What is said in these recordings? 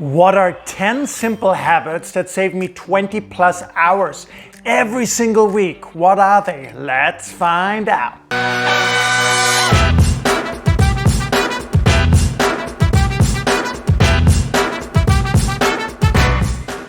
What are 10 simple habits that save me 20 plus hours every single week? What are they? Let's find out.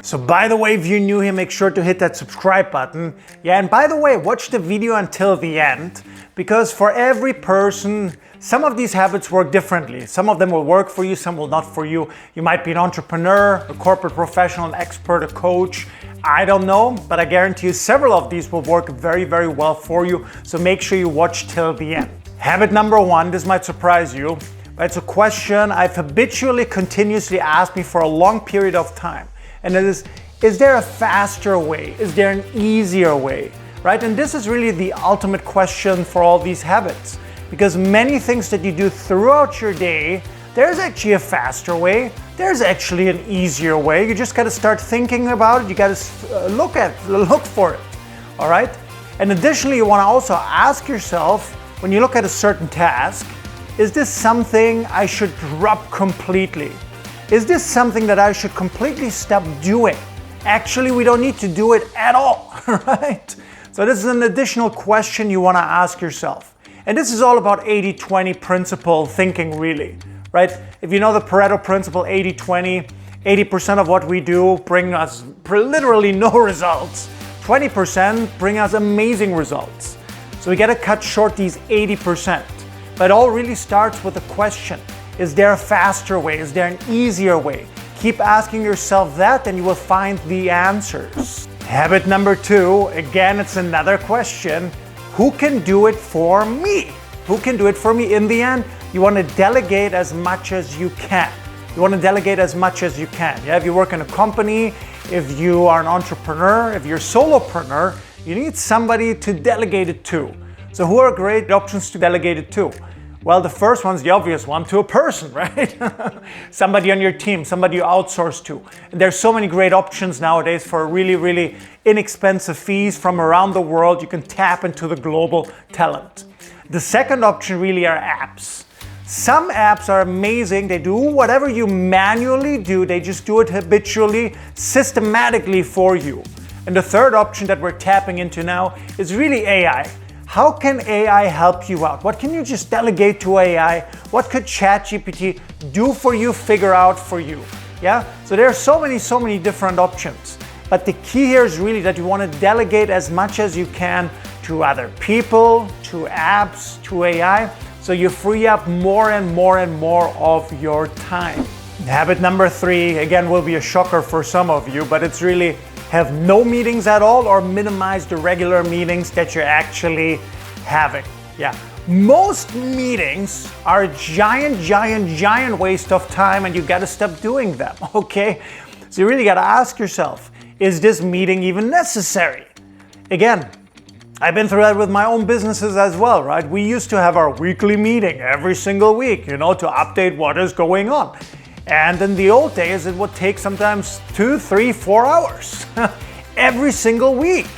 So by the way, if you're new here, make sure to hit that subscribe button. Yeah, and by the way, watch the video until the end, because for every person, some of these habits work differently. Some of them will work for you, some will not for you. You might be an entrepreneur, a corporate professional, an expert, a coach. I don't know, but I guarantee you several of these will work very, very well for you. So make sure you watch till the end. Habit number one, this might surprise you, but it's a question I've habitually, continuously asked me for a long period of time. And it is there a faster way? Is there an easier way? Right? And this is really the ultimate question for all these habits. Because many things that you do throughout your day, there's actually a faster way. There's actually an easier way. You just got to start thinking about it. You got to look for it. All right? And additionally, you want to also ask yourself, when you look at a certain task, is this something I should drop completely? Is this something that I should completely stop doing? Actually, we don't need to do it at all, right? So this is an additional question you want to ask yourself. And this is all about 80-20 principle thinking, really, right? If you know the Pareto principle, 80-20, 80% of what we do bring us literally no results. 20% bring us amazing results. So we got to cut short these 80%. But it all really starts with a question. Is there a faster way? Is there an easier way? Keep asking yourself that and you will find the answers. Habit number two, again, it's another question. Who can do it for me? Who can do it for me? In the end, you want to delegate as much as you can. You want to delegate as much as you can. Yeah, if you work in a company, if you are an entrepreneur, if you're a solopreneur, you need somebody to delegate it to. So who are great options to delegate it to? Well, the first one's the obvious one, to a person, right? Somebody on your team, somebody you outsource to. And there's so many great options nowadays for really, really inexpensive fees from around the world. You can tap into the global talent. The second option really are apps. Some apps are amazing. They do whatever you manually do. They just do it habitually, systematically for you. And the third option that we're tapping into now is really AI. How can AI help you out? What can you just delegate to AI? What could ChatGPT do for you, figure out for you? Yeah? So there are so many different options. But the key here is really that you want to delegate as much as you can to other people, to apps, to AI, so you free up more and more of your time. Habit number three, again, will be a shocker for some of you, but it's really have no meetings at all or minimize the regular meetings that you're actually having. Yeah, most meetings are a giant waste of time and you got to stop doing them, okay? So you really got to ask yourself, is this meeting even necessary? Again, I've been through that with my own businesses as well, right? We used to have our weekly meeting every single week, to update what is going on. And in the old days, it would take sometimes 2, 3, 4 hours every single week.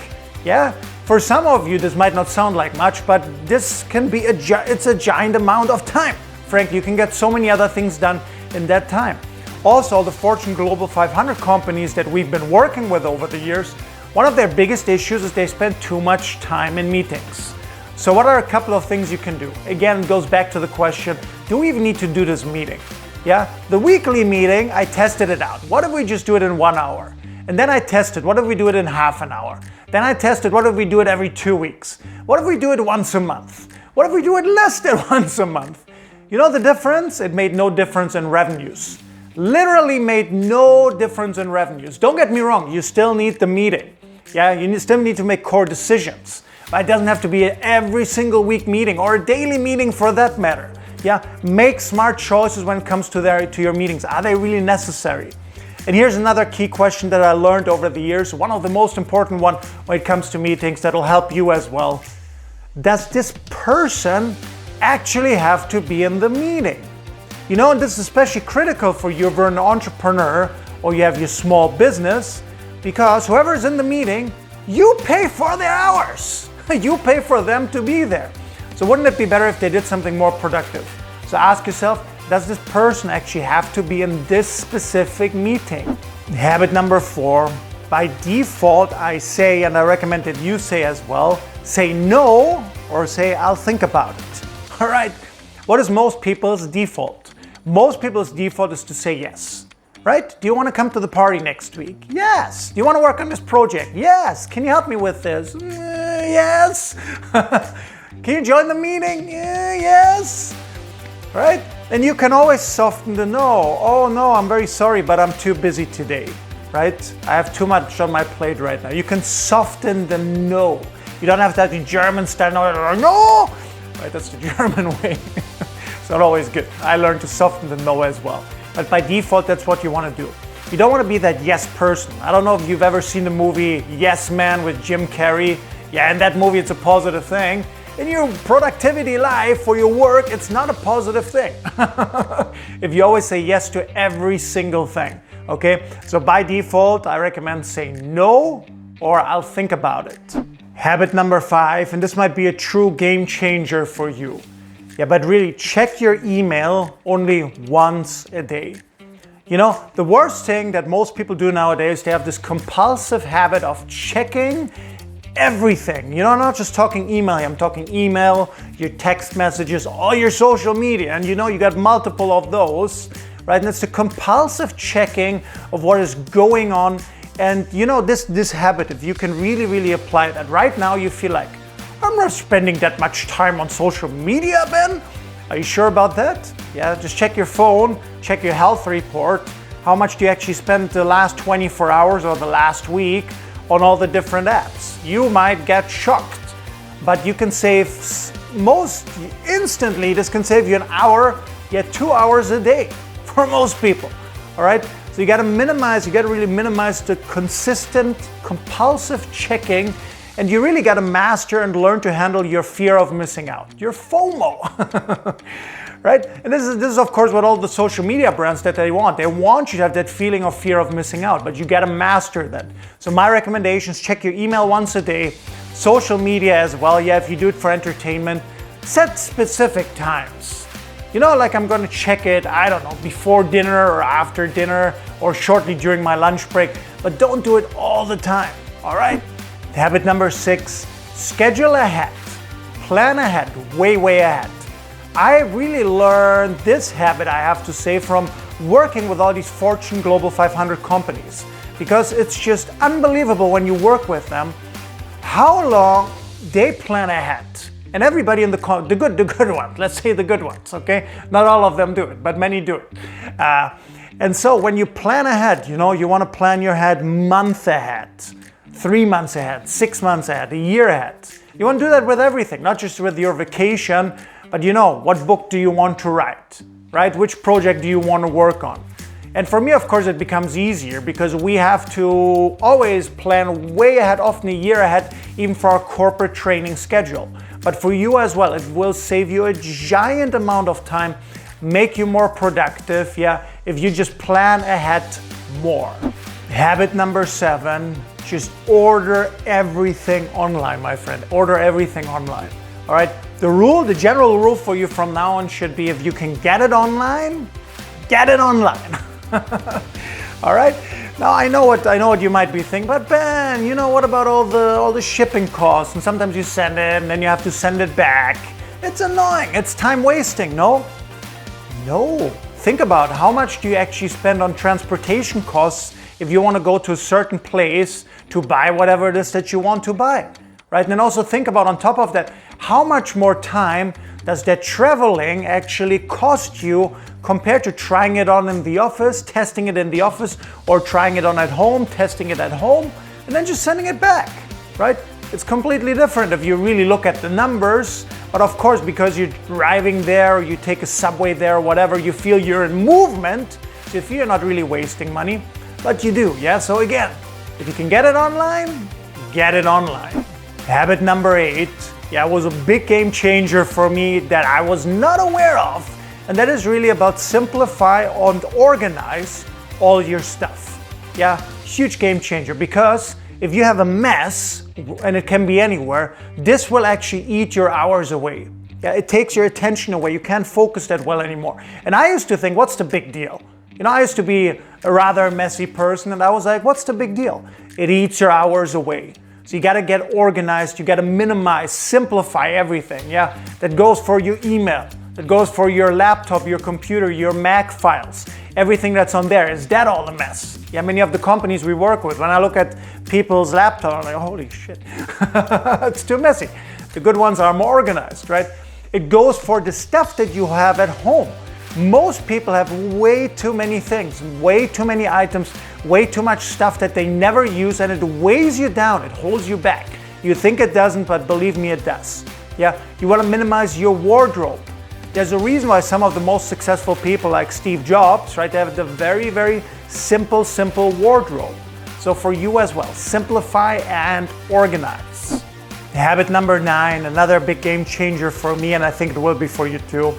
Yeah, for some of you, this might not sound like much, but this can be it's a giant amount of time. Frankly, you can get so many other things done in that time. Also, the Fortune Global 500 companies that we've been working with over the years, one of their biggest issues is they spend too much time in meetings. So what are a couple of things you can do? Again, it goes back to the question, do we even need to do this meeting? Yeah, the weekly meeting, I tested it out. What if we just do it in 1 hour? And then I tested, what if we do it in half an hour? Then I tested, what if we do it every 2 weeks? What if we do it once a month? What if we do it less than once a month? You know the difference? It made no difference in revenues. Literally made no difference in revenues. Don't get me wrong, you still need the meeting. Yeah, you still need to make core decisions. But it doesn't have to be an every single week meeting or a daily meeting for that matter. Yeah, make smart choices when it comes to your meetings. Are they really necessary? And here's another key question that I learned over the years. One of the most important one when it comes to meetings that will help you as well. Does this person actually have to be in the meeting? And this is especially critical for you if you're an entrepreneur or you have your small business, because whoever's in the meeting, you pay for their hours. You pay for them to be there. So wouldn't it be better if they did something more productive? So ask yourself, Does this person actually have to be in this specific meeting? Habit number 4, by default I say, and I recommend that you say as well, say no or say I'll think about it. All right, what is most people's default? Most people's default is to say yes. Right? Do you want to come to the party next week? Yes. Do you want to work on this project? Yes. Can you help me with this? Yes. Can you join the meeting? Yes. Right? And you can always soften the no. Oh no, I'm very sorry, but I'm too busy today. Right? I have too much on my plate right now. You can soften the no. You don't have to have the German style no. Right? That's the German way. It's not always good. I learned to soften the no as well. But by default, that's what you want to do. You don't want to be that yes person. I don't know if you've ever seen the movie Yes Man with Jim Carrey. Yeah, in that movie, it's a positive thing. In your productivity life, for your work, it's not a positive thing. If you always say yes to every single thing, okay? So by default, I recommend saying no or I'll think about it. Habit number 5, and this might be a true game changer for you. Yeah, but really check your email only once a day. You know, the worst thing that most people do nowadays, they have this compulsive habit of checking everything. You know, I'm not just talking email, I'm talking email, your text messages, all your social media, and you know, you got multiple of those, right? And it's the compulsive checking of what is going on. And you know, this habit, if you can really apply that right now, you feel like, I'm not spending that much time on social media, Ben. Are you sure about that? Yeah, just check your phone, check your health report. How much do you actually spend the last 24 hours or the last week on all the different apps? You might get shocked, but you can save most instantly. This can save you an hour, yet 2 hours a day for most people. All right. So you got to really minimize the consistent, compulsive checking. And you really got to master and learn to handle your fear of missing out, your FOMO, right? And this is of course what all the social media brands that they want. They want you to have that feeling of fear of missing out, but you got to master that. So my recommendations, check your email once a day, social media as well. Yeah, if you do it for entertainment, set specific times. You know, like I'm going to check it, I don't know, before dinner or after dinner or shortly during my lunch break, but don't do it all the time, all right? Habit number 6, schedule ahead, plan ahead, way ahead. I really learned this habit, I have to say, from working with all these Fortune Global 500 companies, because it's just unbelievable when you work with them, how long they plan ahead. And everybody in the good ones, let's say the good ones, okay? Not all of them do it, but many do it. And so when you plan ahead, you know, you want to plan your head month ahead. 3 months ahead, 6 months ahead, a year ahead. You want to do that with everything, not just with your vacation, but you know, what book do you want to write, right? Which project do you want to work on? And for me, of course, it becomes easier because we have to always plan way ahead, often a year ahead, even for our corporate training schedule. But for you as well, it will save you a giant amount of time, make you more productive, yeah, if you just plan ahead more. Habit number 7, just order everything online, my friend. Order everything online. All right. The general rule for you from now on should be, if you can get it online, get it online. All right. Now I know what you might be thinking, but Ben, you know, what about all the shipping costs? And sometimes you send it and then you have to send it back. It's annoying. It's time wasting. No. Think about how much do you actually spend on transportation costs if you want to go to a certain place to buy whatever it is that you want to buy, right? And then also think about, on top of that, how much more time does that traveling actually cost you compared to trying it on in the office, testing it in the office, or trying it on at home, testing it at home, and then just sending it back, right? It's completely different if you really look at the numbers. But of course, because you're driving there, or you take a subway there, or whatever, you feel you're in movement, so you feel you're not really wasting money, but you do, yeah? So again, if you can get it online, get it online. Habit number 8, yeah, was a big game changer for me that I was not aware of, and that is really about simplify and organize all your stuff. Yeah, huge game changer, because if you have a mess, and it can be anywhere, this will actually eat your hours away. Yeah, it takes your attention away. You can't focus that well anymore. And I used to think, what's the big deal? You know, I used to be a rather messy person, and I was like, what's the big deal? It eats your hours away. So you gotta get organized, you gotta minimize, simplify everything, yeah? That goes for your email, that goes for your laptop, your computer, your Mac files. Everything that's on there, is that all a mess? Yeah, many of the companies we work with, when I look at people's laptop, I'm like, holy shit, it's too messy. The good ones are more organized, right? It goes for the stuff that you have at home. Most people have way too many things, way too many items, way too much stuff that they never use, and it weighs you down, it holds you back. You think it doesn't, but believe me, it does. Yeah, you want to minimize your wardrobe. There's a reason why some of the most successful people like Steve Jobs, right, they have the very, very simple wardrobe. So for you as well, simplify and organize. Habit number 9, another big game changer for me, and I think it will be for you too.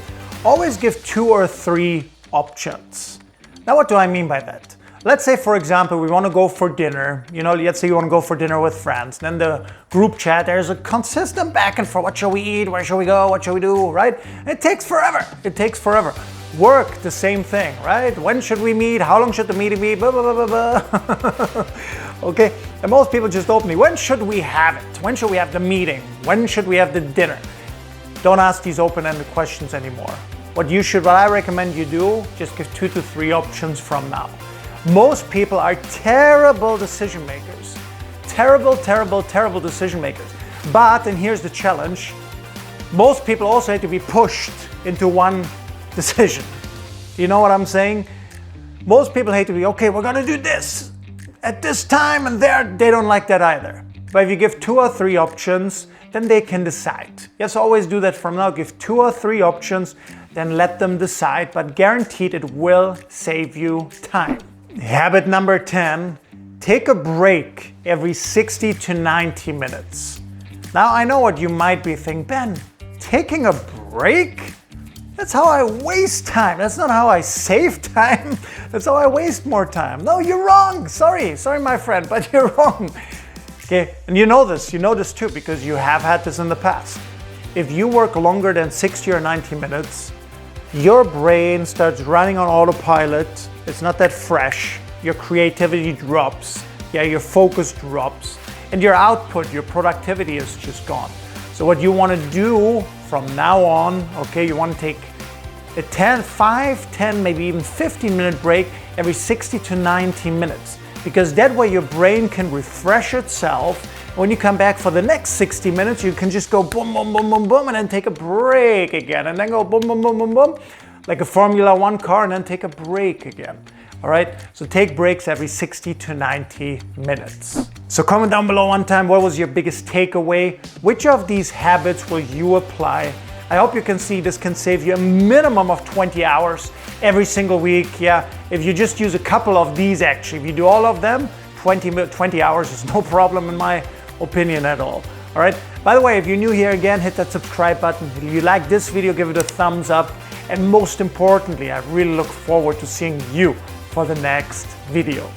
Always give 2 or 3 options. Now, what do I mean by that? Let's say, for example, we want to go for dinner. You know, let's say you want to go for dinner with friends. Then the group chat, there's a consistent back and forth. What shall we eat? Where shall we go? What shall we do? Right? It takes forever. It takes forever. Work, the same thing, right? When should we meet? How long should the meeting be? Blah, blah, blah, blah, blah. Okay? And most people just openly, when should we have it? When should we have the meeting? When should we have the dinner? Don't ask these open-ended questions anymore. What I recommend you do, just give 2 to 3 options from now. Most people are terrible decision makers. Terrible decision makers. But, and here's the challenge, most people also have to be pushed into one decision. Do you know what I'm saying? Most people hate to be, okay, we're gonna do this at this time, and they don't like that either. But if you give 2 or 3 options, then they can decide. Yes, always do that from now. Give 2 or 3 options, then let them decide, but guaranteed it will save you time. Habit number 10, take a break every 60 to 90 minutes. Now, I know what you might be thinking, Ben, taking a break? That's how I waste time. That's not how I save time. That's how I waste more time. No, you're wrong. Sorry, my friend, but you're wrong. Okay, and you know this too, because you have had this in the past. If you work longer than 60 or 90 minutes, your brain starts running on autopilot. It's not that fresh. Your creativity drops. Yeah, your focus drops. And your output, your productivity is just gone. So what you want to do from now on, okay, you want to take a 5, 10, maybe even 15-minute break every 60 to 90 minutes. Because that way your brain can refresh itself. When you come back for the next 60 minutes, you can just go boom, boom, boom, boom, boom, and then take a break again. And then go boom, boom, boom, boom, boom, like a Formula 1 car, and then take a break again. All right, so take breaks every 60 to 90 minutes. So comment down below one time, what was your biggest takeaway? Which of these habits will you apply? I hope you can see this can save you a minimum of 20 hours every single week. Yeah, if you just use a couple of these, actually, if you do all of them, 20 hours is no problem in my opinion at all. All right, by the way, if you're new here, again, hit that subscribe button. If you like this video, give it a thumbs up. And most importantly, I really look forward to seeing you for the next video.